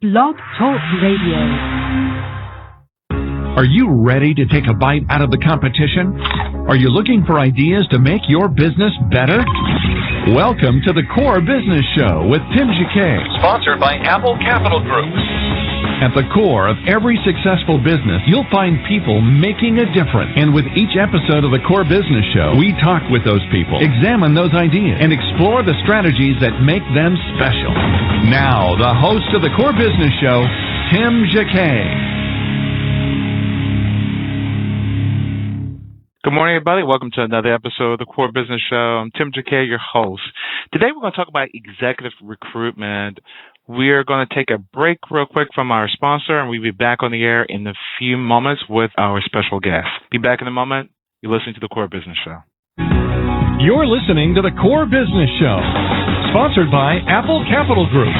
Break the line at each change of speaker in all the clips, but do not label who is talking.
Blog Talk Radio.
Are you ready to take a bite out of the competition? Are you looking for ideas to make your business better? Welcome to the Core Business Show with Tim Jacquet,
sponsored by Apple Capital Group.
At the core of every successful business, you'll find people making a difference. And with each episode of the Core Business Show, we talk with those people, examine those ideas, and explore the strategies that make them special. Now, the host of the Core Business Show, Tim Jacquet.
Good morning, everybody. Welcome to another episode of the Core Business Show. I'm Tim Jacquet, your host. Today, we're going to talk about executive recruitment. We're going to take a break real quick from our sponsor, and we'll be back on the air in a few moments with our special guest. Be back in a moment. You're listening to the Core Business Show.
You're listening to the Core Business Show, sponsored by Apple Capital Group.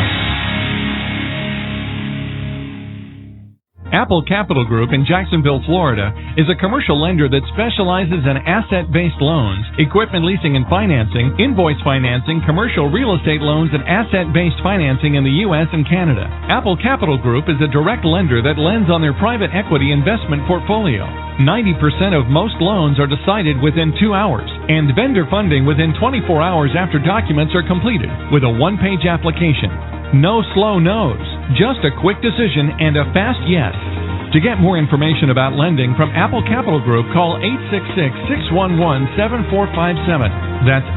Apple Capital Group in Jacksonville, Florida, is a commercial lender that specializes in asset-based loans, equipment leasing and financing, invoice financing, commercial real estate loans, and asset-based financing in the U.S. and Canada. Apple Capital Group is a direct lender that lends on their private equity investment portfolio. 90% of most loans are decided within 2 hours, and vendor funding within 24 hours after documents are completed, with a one-page application. No slow no's, just a quick decision and a fast yes. To get more information about lending from Apple Capital Group, call 866-611-7457. That's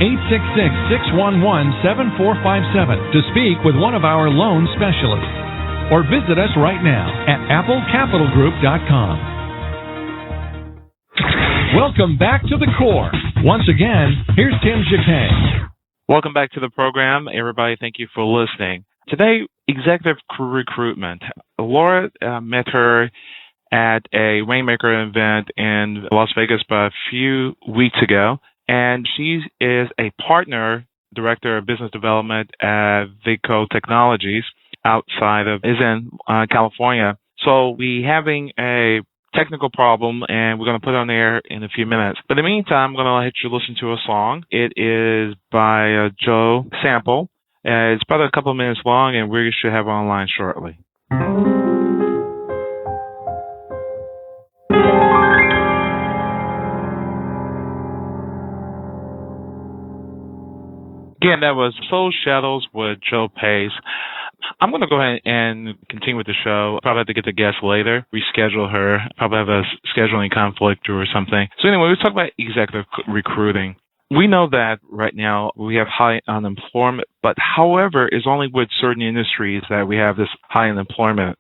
866-611-7457 to speak with one of our loan specialists. Or visit us right now at applecapitalgroup.com. Welcome back to the Core. Once again, here's Tim Jacquet.
Welcome back to the program, everybody. Thank you for listening. Today, executive recruitment. Laura met her at a Rainmaker event in Las Vegas about a few weeks ago, and she is a partner, director of business development at Vico Technologies is in California. So we having a technical problem, and we're going to put it on the air in a few minutes. But in the meantime, I'm going to let you listen to a song. It is by Joe Sample. It's about a couple of minutes long, and we should have it online shortly. Again, that was Soul Shadows with Joe Pace. I'm going to go ahead and continue with the show. Probably have to get the guest later, reschedule her. Probably have a scheduling conflict or something. So anyway, let's talk about executive recruiting. We know that right now we have high unemployment, but however, it's only with certain industries that we have this high unemployment.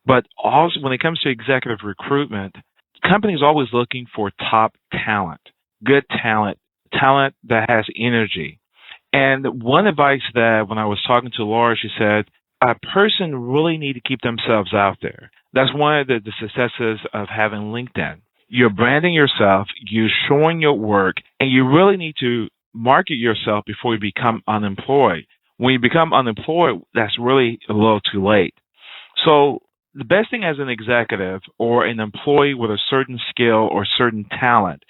But also when it comes to executive recruitment, companies are always looking for top talent, good talent, talent that has energy. And one advice that when I was talking to Laura, she said, a person really need to keep themselves out there. That's one of the successes of having LinkedIn. You're branding yourself, you're showing your work, and you really need to market yourself before you become unemployed. When you become unemployed, that's really a little too late. So the best thing as an executive or an employee with a certain skill or certain talent,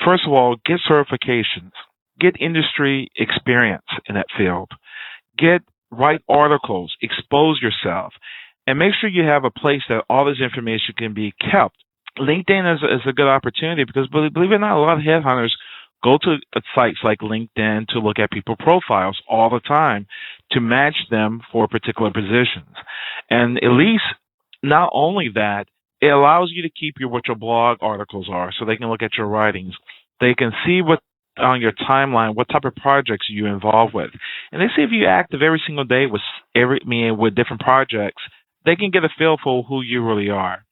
first of all, get certifications, get industry experience in that field, write articles, expose yourself, and make sure you have a place that all this information can be kept. LinkedIn is a good opportunity because, believe it or not, a lot of headhunters go to sites like LinkedIn to look at people profiles all the time to match them for particular positions. And at least, not only that, it allows you to keep what your blog articles are so they can look at your writings. They can see what on your timeline, what type of projects you're involved with. And they say if you're active every single day with different projects, they can get a feel for who you really are.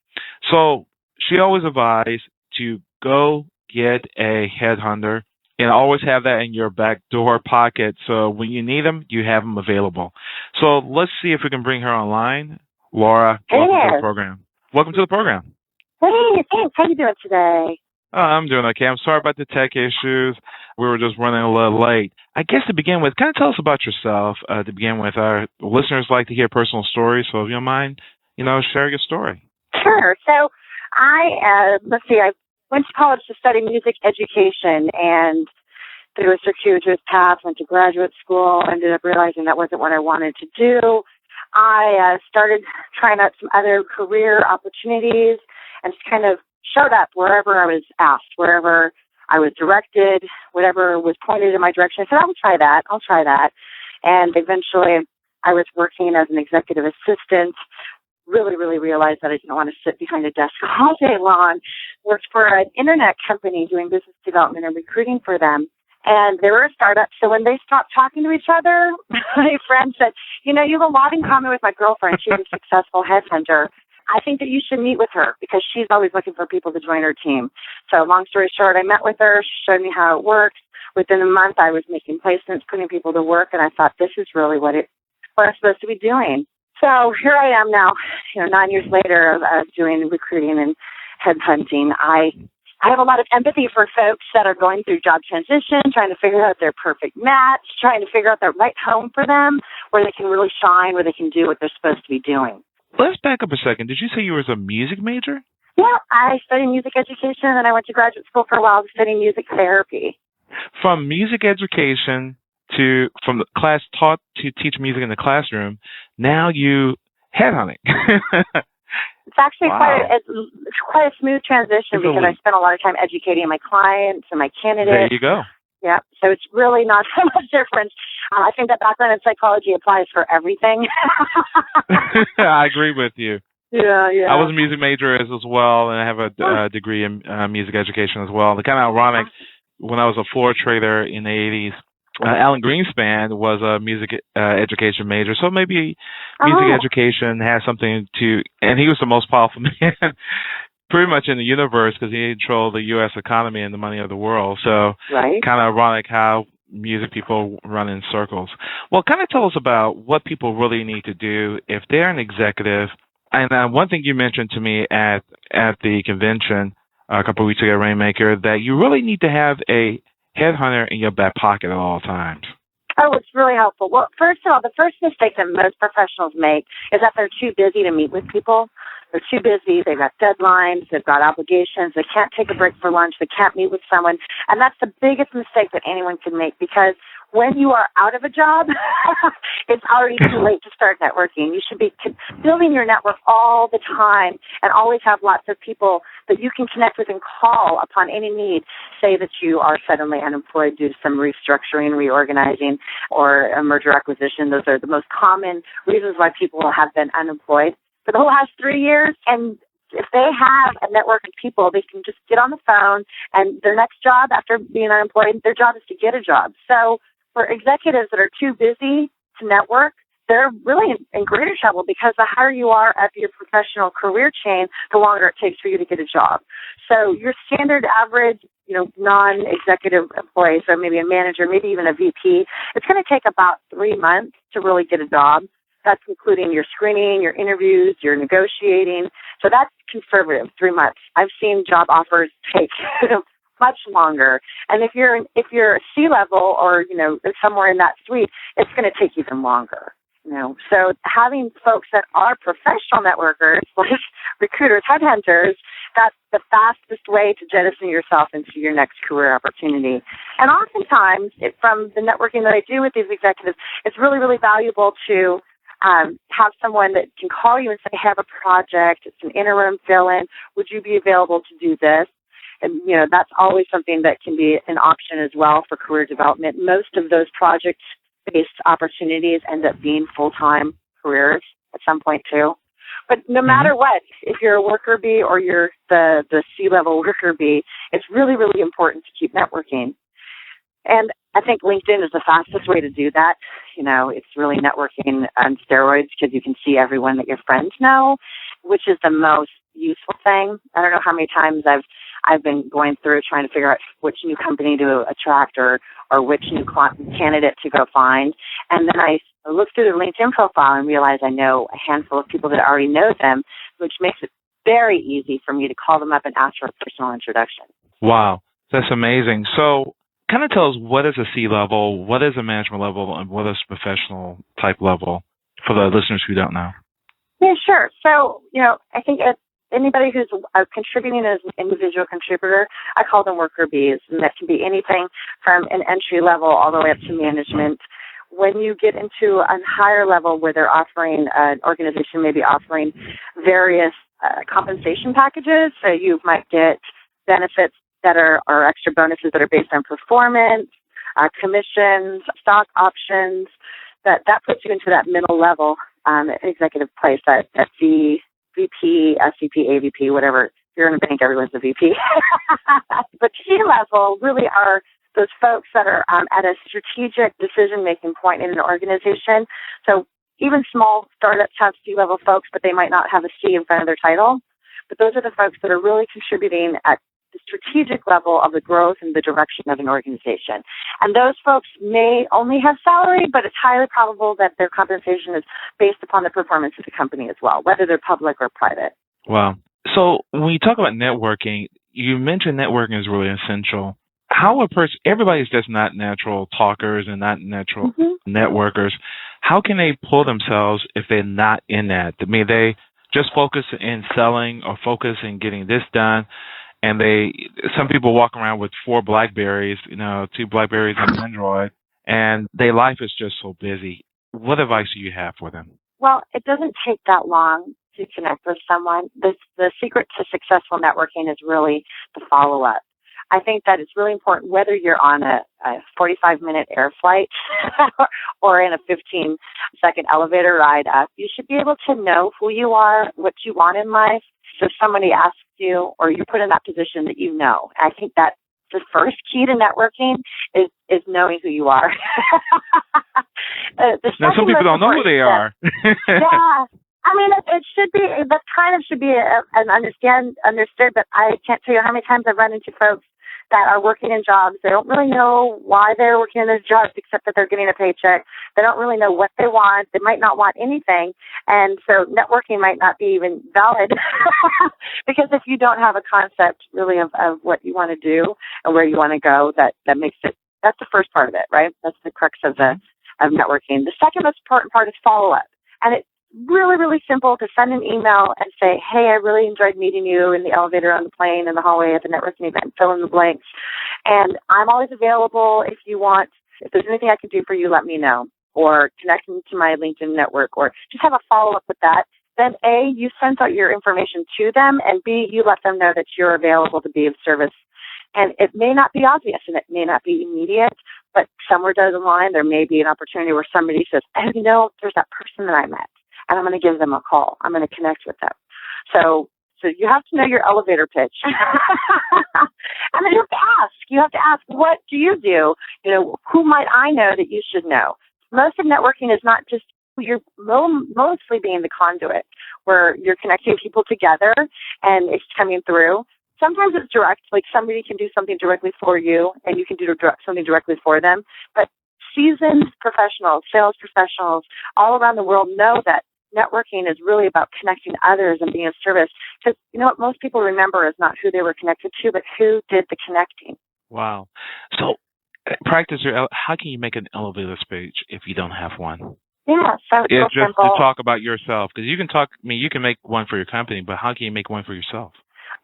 So she always advised to go get a headhunter and always have that in your back door pocket. So when you need them, you have them available. So let's see if we can bring her online. Laura, welcome to the program. Welcome to the program.
Hey, thanks. How you doing today?
I'm doing okay. I'm sorry about the tech issues. We were just running a little late. I guess to begin with, kind of tell us about yourself. To begin with, our listeners like to hear personal stories. So if you don't mind, share your story.
Sure. So I went to college to study music education, and through a circuitous path, went to graduate school, ended up realizing that wasn't what I wanted to do. I started trying out some other career opportunities and just kind of showed up wherever I was asked, wherever I was directed, whatever was pointed in my direction. I said, I'll try that. And eventually I was working as an executive assistant, really, really realized that I didn't want to sit behind a desk all day long. Worked for an internet company doing business development and recruiting for them. And they were a startup, so when they stopped talking to each other, my friend said, you have a lot in common with my girlfriend. She's a successful headhunter. I think that you should meet with her because she's always looking for people to join her team. So long story short, I met with her. She showed me how it works. Within a month, I was making placements, putting people to work, and I thought, this is really what I'm supposed to be doing. So here I am now, 9 years later of doing recruiting and headhunting. I have a lot of empathy for folks that are going through job transition, trying to figure out their perfect match, trying to figure out the right home for them, where they can really shine, where they can do what they're supposed to be doing.
Let's back up a second. Did you say you were a music major?
Yeah, I studied music education, and I went to graduate school for a while to study music therapy.
From music education from the class taught to teach music in the classroom, now you headhunting.
It's actually quite a smooth transition because I spent a lot of time educating my clients and my candidates.
There you go.
Yeah, so it's really not so much difference. I think that background in psychology applies for everything.
I agree with you.
Yeah.
I was a music major as well, and I have a degree in music education as well. The kind of ironic, when I was a floor trader in the 80s, Alan Greenspan was a music education major, so maybe music education has something to, and he was the most powerful man pretty much in the universe because he controlled the U.S. economy and the money of the world. So kind of ironic how music people run in circles. Well, kind of tell us about what people really need to do if they're an executive. And one thing you mentioned to me at the convention a couple of weeks ago, Rainmaker, that you really need to have a headhunter in your back pocket at all times.
Oh, it's really helpful. Well, first of all, the first mistake that most professionals make is that they're too busy to meet with people. They're too busy. They've got deadlines. They've got obligations. They can't take a break for lunch. They can't meet with someone. And that's the biggest mistake that anyone can make because when you are out of a job, it's already too late to start networking. You should be building your network all the time and always have lots of people that you can connect with and call upon any need. Say that you are suddenly unemployed due to some restructuring, reorganizing, or a merger acquisition. Those are the most common reasons why people have been unemployed for the last 3 years. And if they have a network of people, they can just get on the phone, and their next job after being unemployed, their job is to get a job. So for executives that are too busy to network, they're really in greater trouble because the higher you are up your professional career chain, the longer it takes for you to get a job. So your standard average, non-executive employee, so maybe a manager, maybe even a VP, it's going to take about 3 months to really get a job. That's including your screening, your interviews, your negotiating. So that's conservative, 3 months. I've seen job offers take much longer. And if you're C-level or, somewhere in that suite, it's going to take even longer. So having folks that are professional networkers, like recruiters, headhunters, that's the fastest way to jettison yourself into your next career opportunity. And oftentimes, from the networking that I do with these executives, it's really, really valuable to have someone that can call you and say, I have a project, it's an interim fill-in, would you be available to do this? And, that's always something that can be an option as well for career development. Most of those project-based opportunities end up being full-time careers at some point too. But no matter what, if you're a worker bee or you're the C-level worker bee, it's really, really important to keep networking. And I think LinkedIn is the fastest way to do that. It's really networking on steroids because you can see everyone that your friends know, which is the most useful thing. I don't know how many times I've been going through trying to figure out which new company to attract or which new candidate to go find. And then I look through their LinkedIn profile and realize I know a handful of people that already know them, which makes it very easy for me to call them up and ask for a personal introduction.
Wow, that's amazing. So kind of tell us, what is a C-level, what is a management level, and what is a professional type level for the listeners who don't know?
Yeah, sure. So, I think anybody who's contributing as an individual contributor, I call them worker bees, and that can be anything from an entry level all the way up to management, when you get into a higher level where they're offering, an organization may be offering various compensation packages, so you might get benefits that are or extra bonuses that are based on performance, commissions, stock options, that puts you into that middle level executive place, that VP, SVP, AVP, whatever. If you're in a bank, everyone's a VP. But C-level really are those folks that are at a strategic decision-making point in an organization. So even small startups have C-level folks, but they might not have a C in front of their title. But those are the folks that are really contributing at the strategic level of the growth and the direction of an organization. And those folks may only have salary, but it's highly probable that their compensation is based upon the performance of the company as well, whether they're public or private.
Wow. So when you talk about networking, you mentioned networking is really essential. How a person, everybody's just not natural talkers and not natural networkers. How can they pull themselves if they're not in that? I mean, they just focus in selling or focus in getting this done. And some people walk around with 4 BlackBerries, 2 BlackBerries and an Android, and their life is just so busy. What advice do you have for them?
Well, it doesn't take that long to connect with someone. The secret to successful networking is really the follow-up. I think that it's really important, whether you're on a 45-minute air flight or in a 15-second elevator ride up, you should be able to know who you are, what you want in life. So if somebody asks you or you're put in that position that you know. I think that the first key to networking is knowing who you are.
Now, some people don't know who they are.
Yeah. I mean, it should be, that kind of should be understood, but I can't tell you how many times I've run into folks that are working in jobs. They don't really know why they're working in those jobs except that they're getting a paycheck. They don't really know what they want. They might not want anything. And so networking might not be even valid because if you don't have a concept really of what you want to do and where you want to go, that makes it, that's the first part of it, right? That's the crux of networking. The second most important part is follow-up. And it's really, really simple to send an email and say, hey, I really enjoyed meeting you in the elevator, on the plane, in the hallway, at the networking event, fill in the blanks. And I'm always available if you want. If there's anything I can do for you, let me know. Or connect me to my LinkedIn network, or just have a follow-up with that. Then A, you send out your information to them, and B, you let them know that you're available to be of service. And it may not be obvious and it may not be immediate, but somewhere down the line, there may be an opportunity where somebody says, hey, there's that person that I met, and I'm going to give them a call. I'm going to connect with them. So you have to know your elevator pitch. And then you have to ask, what do you do? Who might I know that you should know? Most of networking is not just, you're mostly being the conduit where you're connecting people together and it's coming through. Sometimes it's direct, like somebody can do something directly for you and you can do something directly for them. But seasoned professionals, sales professionals all around the world know that networking is really about connecting others and being of service. Because what most people remember is not who they were connected to, but who did the connecting.
Wow. So how can you make an elevator speech if you don't have one?
Yeah, so
it's just
simple.
To talk about yourself, because you can make one for your company, but how can you make one for yourself?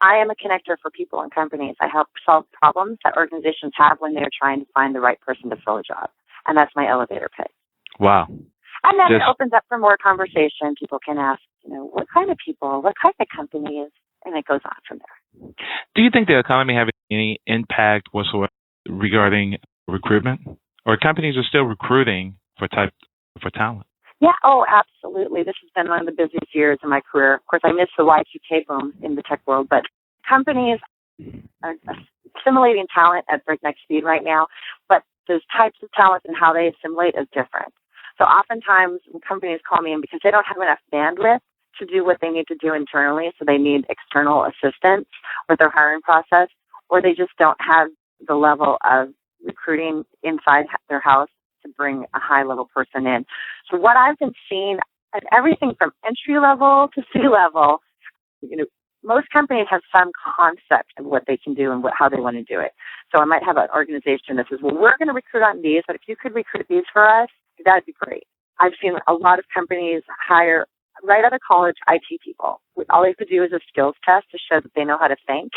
I am a connector for people and companies. I help solve problems that organizations have when they're trying to find the right person to fill a job. And that's my elevator pitch.
Wow.
And then it opens up for more conversation. People can ask, what kind of people, what kind of companies, and it goes on from there.
Do you think the economy having any impact whatsoever regarding recruitment? Or companies are still recruiting for talent?
Yeah, absolutely. This has been one of the busiest years in my career. Of course, I missed the Y2K boom in the tech world, but companies are assimilating talent at breakneck speed right now, but those types of talent and how they assimilate is different. So oftentimes when companies call me in because they don't have enough bandwidth to do what they need to do internally, so they need external assistance with their hiring process, or they just don't have the level of recruiting inside their house to bring a high-level person in. So what I've been seeing at everything from entry level to C-level, most companies have some concept of what they can do and how they want to do it. So I might have an organization that says, well, we're going to recruit on these, but if you could recruit these for us, that'd be great. I've seen a lot of companies hire right out of college IT people. All they have to do is a skills test to show that they know how to think,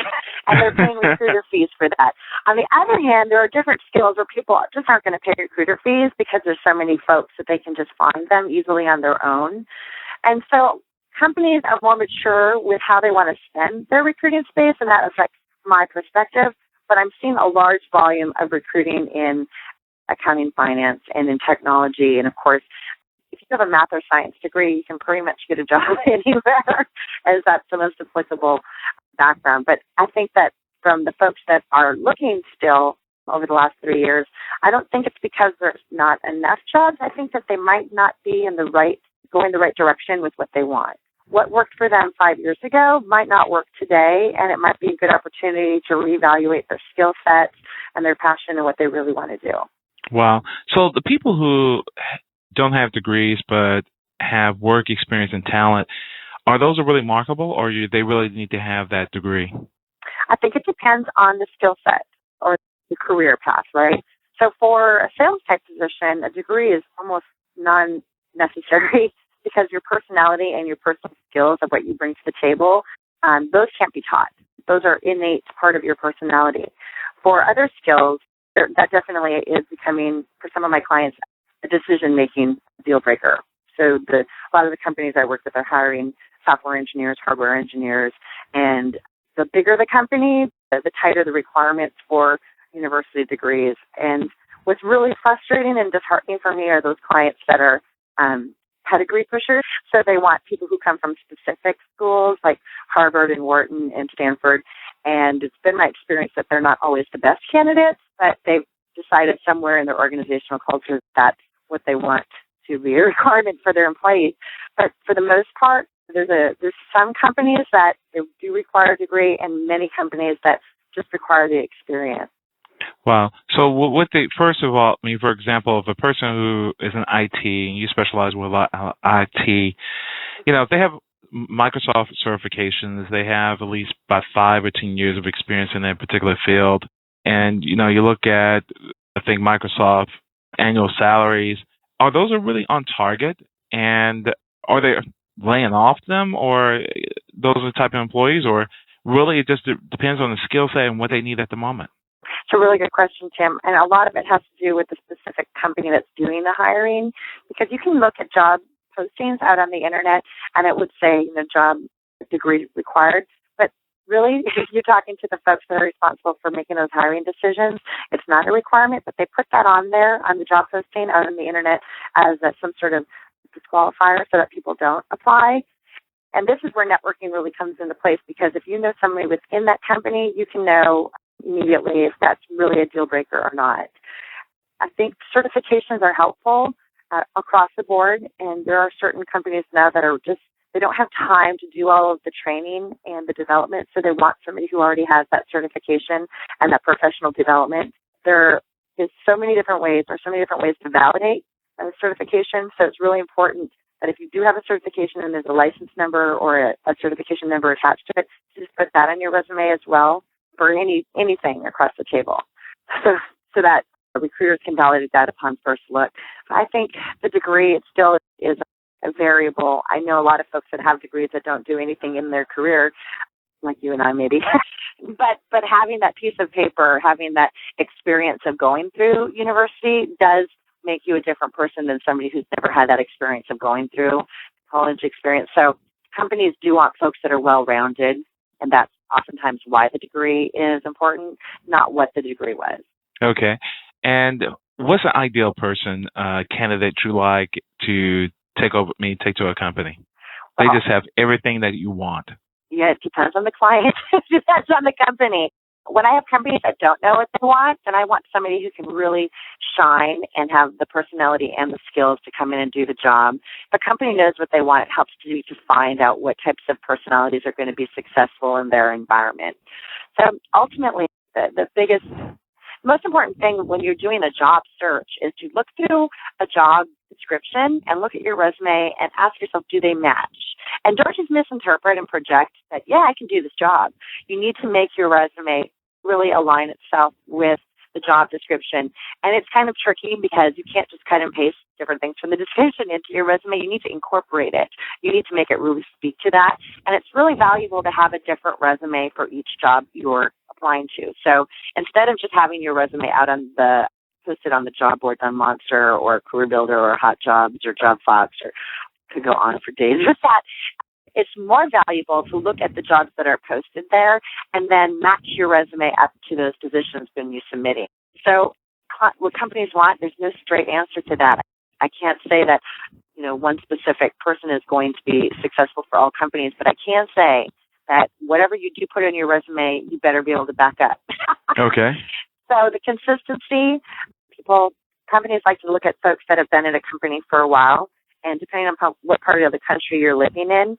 and they're paying recruiter fees for that. On the other hand, there are different skills where people just aren't going to pay recruiter fees because there's so many folks that they can just find them easily on their own. And so companies are more mature with how they want to spend their recruiting space, and that affects my perspective. But I'm seeing a large volume of recruiting in accounting, finance, and in technology. And of course, if you have a math or science degree, you can pretty much get a job anywhere, as that's the most applicable background. But I think that from the folks that are looking still over the last 3 years, I don't think it's because there's not enough jobs. I think that they might not be going the right direction with what they want. What worked for them 5 years ago might not work today, and it might be a good opportunity to reevaluate their skill sets and their passion and what they really want to do.
Wow. So the people who don't have degrees but have work experience and talent, are those really marketable, or do they really need to have that degree?
I think it depends on the skill set or the career path, right? So for a sales type position, a degree is almost non-necessary because your personality and your personal skills of what you bring to the table, those can't be taught. Those are innate part of your personality. For other skills, that definitely is becoming, for some of my clients, a decision-making deal breaker. So a lot of the companies I work with are hiring software engineers, hardware engineers, and the bigger the company, the tighter the requirements for university degrees. And what's really frustrating and disheartening for me are those clients that are pedigree pushers. So they want people who come from specific schools like Harvard and Wharton and Stanford. And it's been my experience that they're not always the best candidates, but they've decided somewhere in their organizational culture that's what they want to be a requirement for their employees. But for the most part, there's some companies that do require a degree, and many companies that just require the experience.
Wow. So first of all, for example, if a person who is in IT, and you specialize with IT, if they have Microsoft certifications, they have at least about 5 or 10 years of experience in that particular field. And, you look at, I think, Microsoft annual salaries, are those really on target? And are they laying off them, or those are the type of employees, or really it just depends on the skill set and what they need at the moment?
It's a really good question, Tim. And a lot of it has to do with the specific company that's doing the hiring, because you can look at job postings out on the internet and it would say, job degree required. But really, if you're talking to the folks that are responsible for making those hiring decisions, it's not a requirement, but they put that on there on the job posting out on the internet as some sort of disqualifier so that people don't apply. And this is where networking really comes into place, because if you know somebody within that company, you can know immediately if that's really a deal breaker or not. I think certifications are helpful across the board, and there are certain companies now that are they don't have time to do all of the training and the development, so they want somebody who already has that certification and that professional development. There is so many different ways to validate a certification, so it's really important that if you do have a certification and there's a license number or a certification number attached to it, just put that on your resume as well for anything across the table, so that recruiters can validate that upon first look. I think the degree, it still is a variable. I know a lot of folks that have degrees that don't do anything in their career, like you and I maybe, but having that piece of paper, having that experience of going through university does make you a different person than somebody who's never had that experience of going through college experience. So companies do want folks that are well-rounded, and that's oftentimes why the degree is important, not what the degree was.
Okay. And what's an ideal person, candidate you like to take to a company? They just have everything that you want.
Yeah, it depends on the client. It depends on the company. When I have companies that don't know what they want, then I want somebody who can really shine and have the personality and the skills to come in and do the job. If a company knows what they want, it helps to find out what types of personalities are going to be successful in their environment. So ultimately, the most important thing when you're doing a job search is to look through a job description and look at your resume and ask yourself, do they match? And don't just misinterpret and project that, yeah, I can do this job. You need to make your resume really align itself with the job description. And it's kind of tricky because you can't just cut and paste different things from the description into your resume. You need to incorporate it. You need to make it really speak to that. And it's really valuable to have a different resume for each job you're applying to. So instead of just having your resume out on posted on the job boards on Monster or Career Builder or Hot Jobs or JobFox, or could go on for days with that, it's more valuable to look at the jobs that are posted there and then match your resume up to those positions when you're submitting. So what companies want, there's no straight answer to that. I can't say that, one specific person is going to be successful for all companies, but I can say that whatever you do put in your resume, you better be able to back up.
Okay.
So the consistency, companies like to look at folks that have been at a company for a while, and depending on what part of the country you're living in,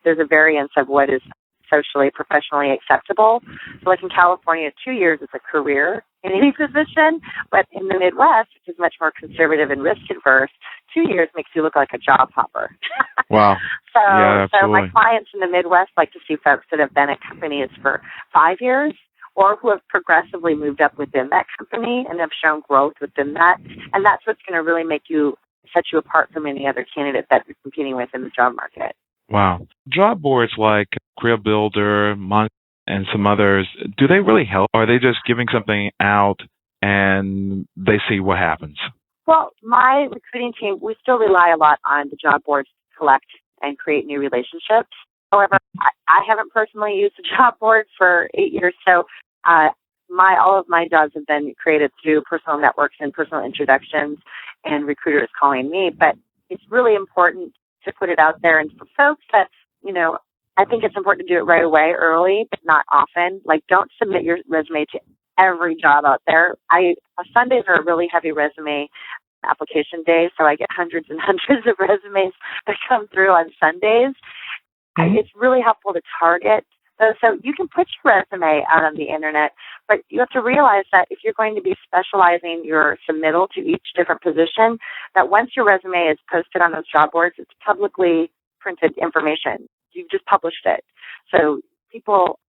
there's a variance of what is socially, professionally acceptable. So like in California, 2 years is a career in any position, but in the Midwest, which is much more conservative and risk-averse, 2 years makes you look like a job hopper.
Wow.
So my clients in the Midwest like to see folks that have been at companies for 5 years, or who have progressively moved up within that company and have shown growth within that. And that's what's going to really set you apart from any other candidate that you're competing with in the job market.
Wow. Job boards like Career Builder, and some others, do they really help? Or are they just giving something out and they see what happens?
Well, my recruiting team, we still rely a lot on the job boards to collect and create new relationships. However, I haven't personally used a job board for 8 years, so all of my jobs have been created through personal networks and personal introductions and recruiters calling me. But it's really important to put it out there. And for folks that, I think it's important to do it right away, early, but not often. Like, don't submit your resume to every job out there. Sundays are a really heavy resume application day, so I get hundreds and hundreds of resumes that come through on Sundays. Mm-hmm. It's really helpful to target those. So you can put your resume out on the internet, but you have to realize that if you're going to be specializing your submittal to each different position, that once your resume is posted on those job boards, it's publicly printed information. You've just published it. So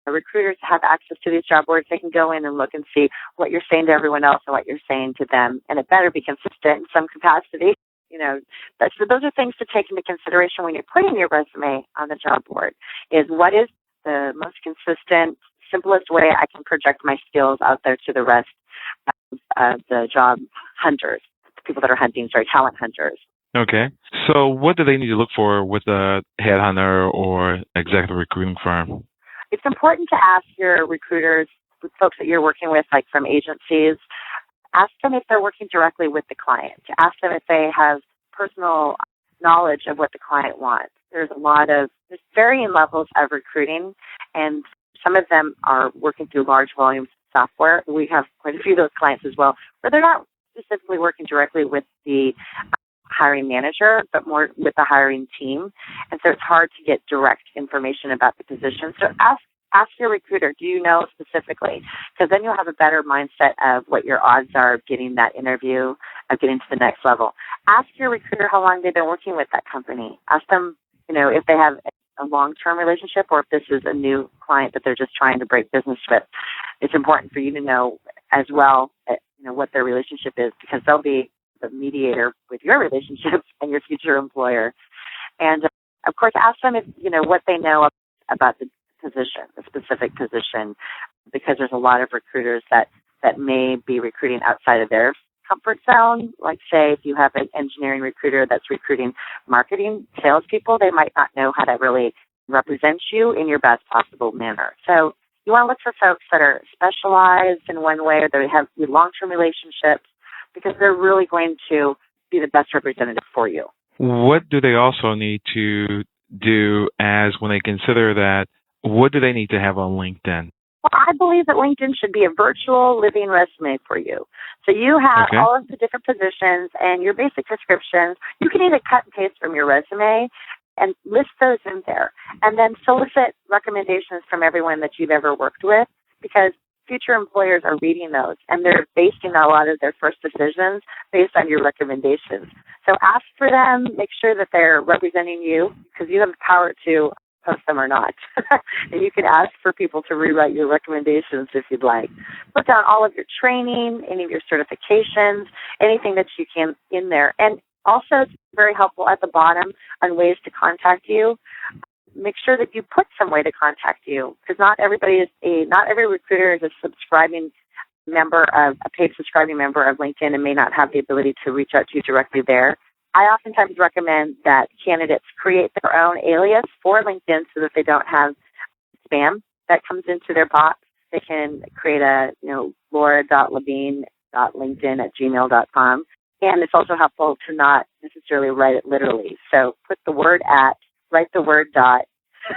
recruiters have access to these job boards. They can go in and look and see what you're saying to everyone else and what you're saying to them. And it better be consistent in some capacity. So those are things to take into consideration when you're putting your resume on the job board, is what is the most consistent, simplest way I can project my skills out there to the rest of the job hunters, the people that are talent hunters.
Okay. So what do they need to look for with a headhunter or executive recruiting firm?
It's important to ask your recruiters, folks that you're working with, like from agencies, ask them if they're working directly with the client. Ask them if they have personal knowledge of what the client wants. There's varying levels of recruiting, and some of them are working through large volumes of software. We have quite a few of those clients as well, where they're not specifically working directly with the hiring manager, but more with the hiring team. And so it's hard to get direct information about the position. So ask your recruiter, do you know specifically? Because then you'll have a better mindset of what your odds are of getting that interview, of getting to the next level. Ask your recruiter how long they've been working with that company. Ask them, if they have a long-term relationship or if this is a new client that they're just trying to break business with. It's important for you to know as well, what their relationship is, because they'll be the mediator with your relationship and your future employer. And of course, ask them if, what they know about the position, the specific position, because there's a lot of recruiters that may be recruiting outside of their comfort zone. Like, say, if you have an engineering recruiter that's recruiting marketing salespeople, they might not know how to really represent you in your best possible manner. So you want to look for folks that are specialized in one way, or they have long-term relationships, because they're really going to be the best representative for you.
What do they also need to do as when they consider that? What do they need to have on LinkedIn?
Well, I believe that LinkedIn should be a virtual living resume for you. So you have all of the different positions and your basic descriptions. You can either cut and paste from your resume and list those in there, and then solicit recommendations from everyone that you've ever worked with, because future employers are reading those, and they're basing a lot of their first decisions based on your recommendations. So ask for them, make sure that they're representing you, because you have the power to post them or not. And you can ask for people to rewrite your recommendations if you'd like. Put down all of your training, any of your certifications, anything that you can in there. And also, it's very helpful at the bottom on ways to contact you. Make sure that you put some way to contact you, because not every recruiter is a paid subscribing member of LinkedIn and may not have the ability to reach out to you directly there. I oftentimes recommend that candidates create their own alias for LinkedIn so that they don't have spam that comes into their box. They can create a, laura.labine.linkedin@gmail.com. And it's also helpful to not necessarily write it literally. So write the word dot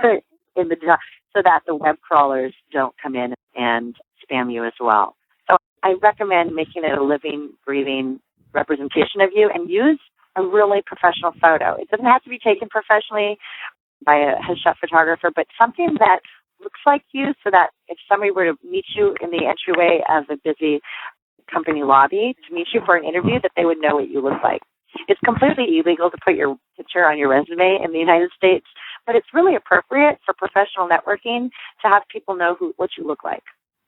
in the dot so that the web crawlers don't come in and spam you as well. So I recommend making it a living, breathing representation of you and use a really professional photo. It doesn't have to be taken professionally by a headshot photographer, but something that looks like you so that if somebody were to meet you in the entryway of a busy company lobby to meet you for an interview, that they would know what you look like. It's completely illegal to put your picture on your resume in the United States, but it's really appropriate for professional networking to have people know what you look like.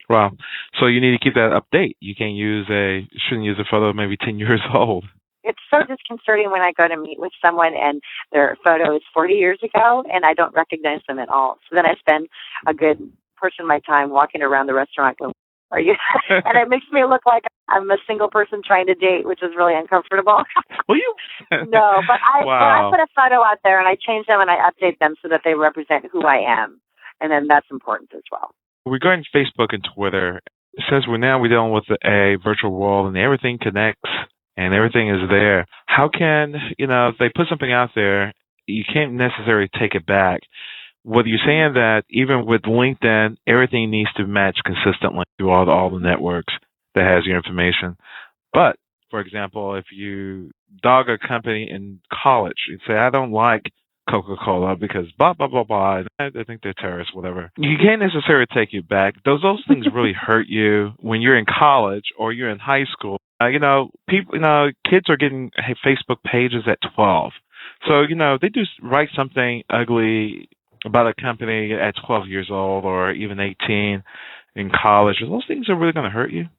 Wow. So you need to keep that update. You shouldn't use a photo maybe 10 years old.
It's so disconcerting when I go to meet with someone and their photo is 40 years ago and I don't recognize them at all. So then I spend a good portion of my time walking around the restaurant going, are you? And it makes me look like I'm a single person trying to date, which is really uncomfortable.
Will you?
No, but
Wow.
I put a photo out there and I change them and I update them so that they represent who I am. And then that's important as well.
Regarding Facebook and Twitter, it says we're dealing with a virtual world and everything connects and everything is there. How can, if they put something out there, you can't necessarily take it back. What you're saying that even with LinkedIn, everything needs to match consistently through all the networks that has your information. But, for example, if you dog a company in college, you'd say, I don't like Coca-Cola because blah, blah, blah, blah. I think they're terrorists, whatever. You can't necessarily take you back. Those things really hurt you when you're in college or you're in high school. Kids are getting Facebook pages at 12. So, they do write something ugly about a company at 12 years old or even 18 in college. Those things are really going to hurt you.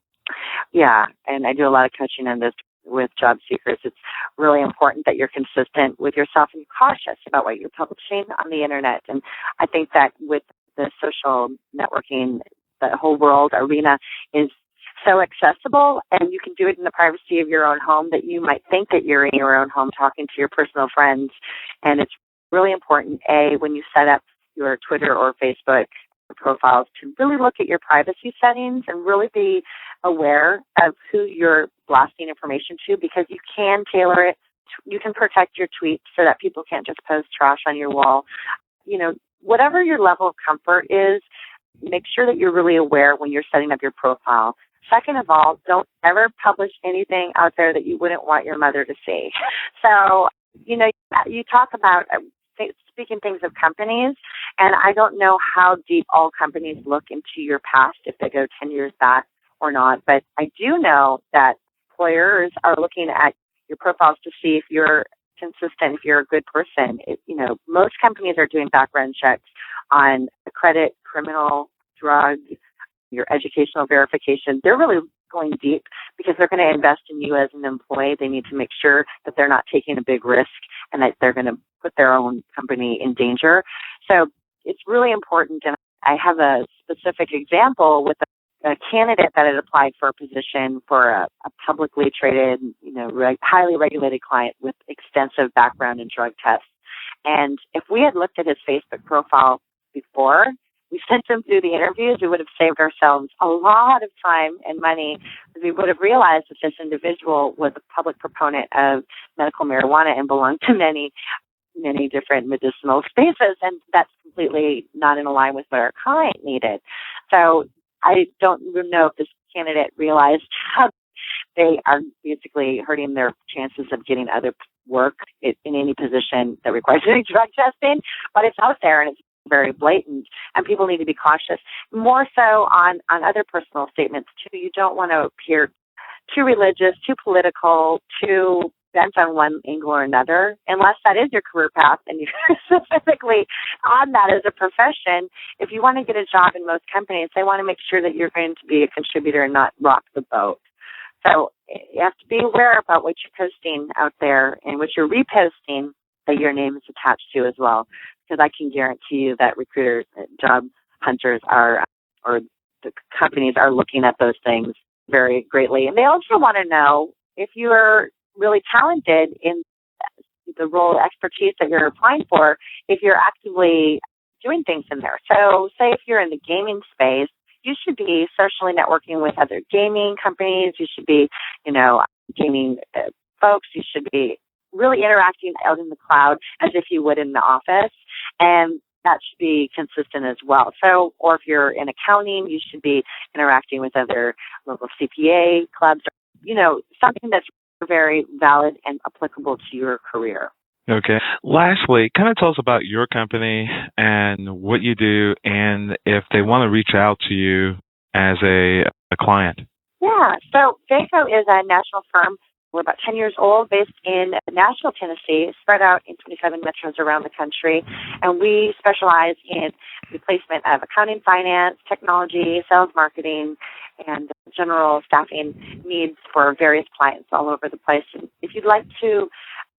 Yeah, and I do a lot of coaching on this with job seekers. It's really important that you're consistent with yourself and cautious about what you're publishing on the internet. And I think that with the social networking, the whole world arena is so accessible, and you can do it in the privacy of your own home that you might think that you're in your own home talking to your personal friends. And it's really important, when you set up your Twitter or Facebook profiles, to really look at your privacy settings and really be aware of who you're blasting information to, because you can tailor it. You can protect your tweets so that people can't just post trash on your wall. Whatever your level of comfort is, make sure that you're really aware when you're setting up your profile. Second of all, don't ever publish anything out there that you wouldn't want your mother to see. So, you talk about speaking things of companies, and I don't know how deep all companies look into your past, if they go 10 years back or not, but I do know that employers are looking at your profiles to see if you're consistent, if you're a good person. Most companies are doing background checks on credit, criminal, drug, your educational verification. They're really going deep because they're going to invest in you as an employee. They need to make sure that they're not taking a big risk and that they're going to put their own company in danger. So it's really important. And I have a specific example with a candidate that had applied for a position for a publicly traded, highly regulated client with extensive background in drug tests. And if we had looked at his Facebook profile before we sent him through the interviews, we would have saved ourselves a lot of time and money, because we would have realized that this individual was a public proponent of medical marijuana and belonged to many, many different medicinal spaces, and that's completely not in line with what our client needed. So I don't know if this candidate realized how they are basically hurting their chances of getting other work in any position that requires any drug testing, but it's out there and it's very blatant, and people need to be cautious. More so on other personal statements too. You don't want to appear too religious, too political, too bent on one angle or another, unless that is your career path and you're specifically on that as a profession. If you want to get a job in most companies, they want to make sure that you're going to be a contributor and not rock the boat. So you have to be aware about what you're posting out there and what you're reposting that your name is attached to as well, because I can guarantee you that recruiters, job hunters are, or the companies are looking at those things very greatly. And they also want to know if you are really talented in the role expertise that you're applying for, if you're actively doing things in there. So say if you're in the gaming space, you should be socially networking with other gaming companies. You should be, gaming folks. You should be really interacting out in the cloud as if you would in the office. And that should be consistent as well. So, or if you're in accounting, you should be interacting with other local CPA clubs, something that's very valid and applicable to your career.
Okay. Lastly, kind of tell us about your company and what you do, and if they want to reach out to you as a client.
Yeah. So Vaco is a national firm. We're about 10 years old, based in Nashville, Tennessee, spread out in 27 metros around the country. And we specialize in replacement of accounting, finance, technology, sales, marketing, and general staffing needs for various clients all over the place. And if you'd like to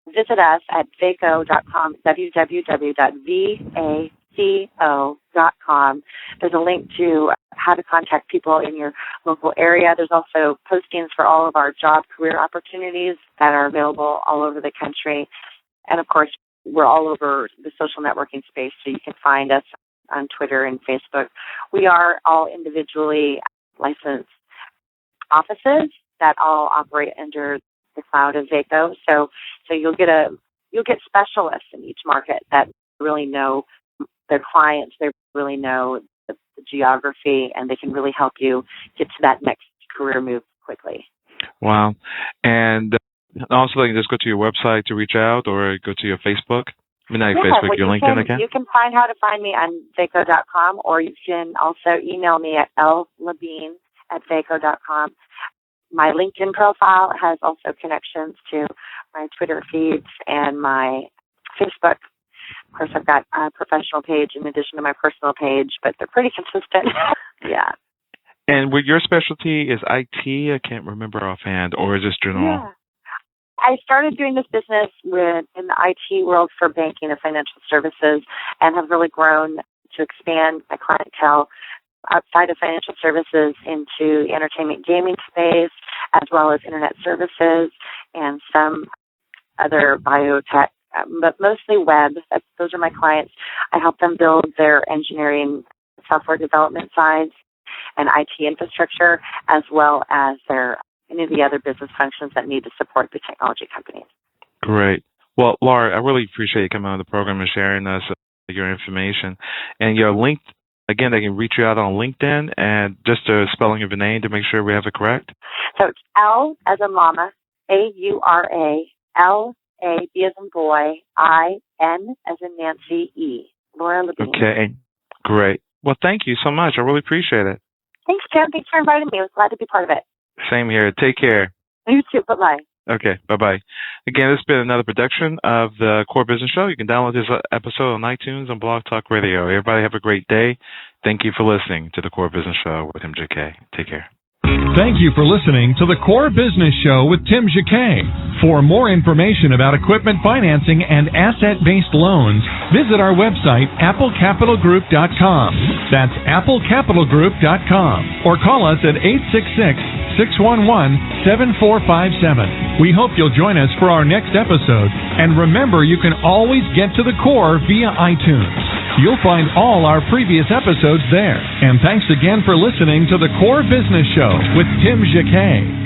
visit us at vaco.com, www.vaco.com. There's a link to how to contact people in your local area. There's also postings for all of our job career opportunities that are available all over the country. And of course, we're all over the social networking space, so you can find us on Twitter and Facebook. We are all individually licensed offices that all operate under the cloud of Vaco. So you'll get specialists in each market that really know their clients, they really know the geography, and they can really help you get to that next career move quickly.
Wow. And also, they can just go to your website to reach out, or go to your Facebook. Facebook, your LinkedIn account?
You can find how to find me on vaco.com, or you can also email me at LaBine@vaco.com. My LinkedIn profile has also connections to my Twitter feeds and my Facebook. Of course, I've got a professional page in addition to my personal page, but they're pretty consistent. Yeah.
And with your specialty is IT? I can't remember offhand, or is this general?
Yeah. I started doing this business in the IT world for banking and financial services, and have really grown to expand my clientele outside of financial services into the entertainment gaming space, as well as internet services and some other biotech, but mostly web. Those are my clients. I help them build their engineering, software development sides and IT infrastructure, as well as any of the other business functions that need to support the technology companies.
Great. Well, Laura, I really appreciate you coming on the program and sharing us your information. And your link, again, they can reach you out on LinkedIn, and just the spelling of your name to make sure we have it correct.
So it's L as in mama, A-U-R-A, L-A, B as in boy, I-N as in Nancy, E. Laura LaBine.
Okay, great. Well, thank you so much. I really appreciate it.
Thanks, Jim. Thanks for inviting me. I was glad to be part of it.
Same here. Take care.
You too. Bye-bye.
Okay, bye-bye. Again, this has been another production of the Core Business Show. You can download this episode on iTunes and Blog Talk Radio. Everybody have a great day. Thank you for listening to the Core Business Show with Tim JK. Take care.
Thank you for listening to the Core Business Show with Tim JK. For more information about equipment financing and asset-based loans, visit our website, applecapitalgroup.com. That's applecapitalgroup.com. Or call us at 866-611-7457. We hope you'll join us for our next episode. And remember, you can always get to the core via iTunes. You'll find all our previous episodes there. And thanks again for listening to the Core Business Show with Tim JK.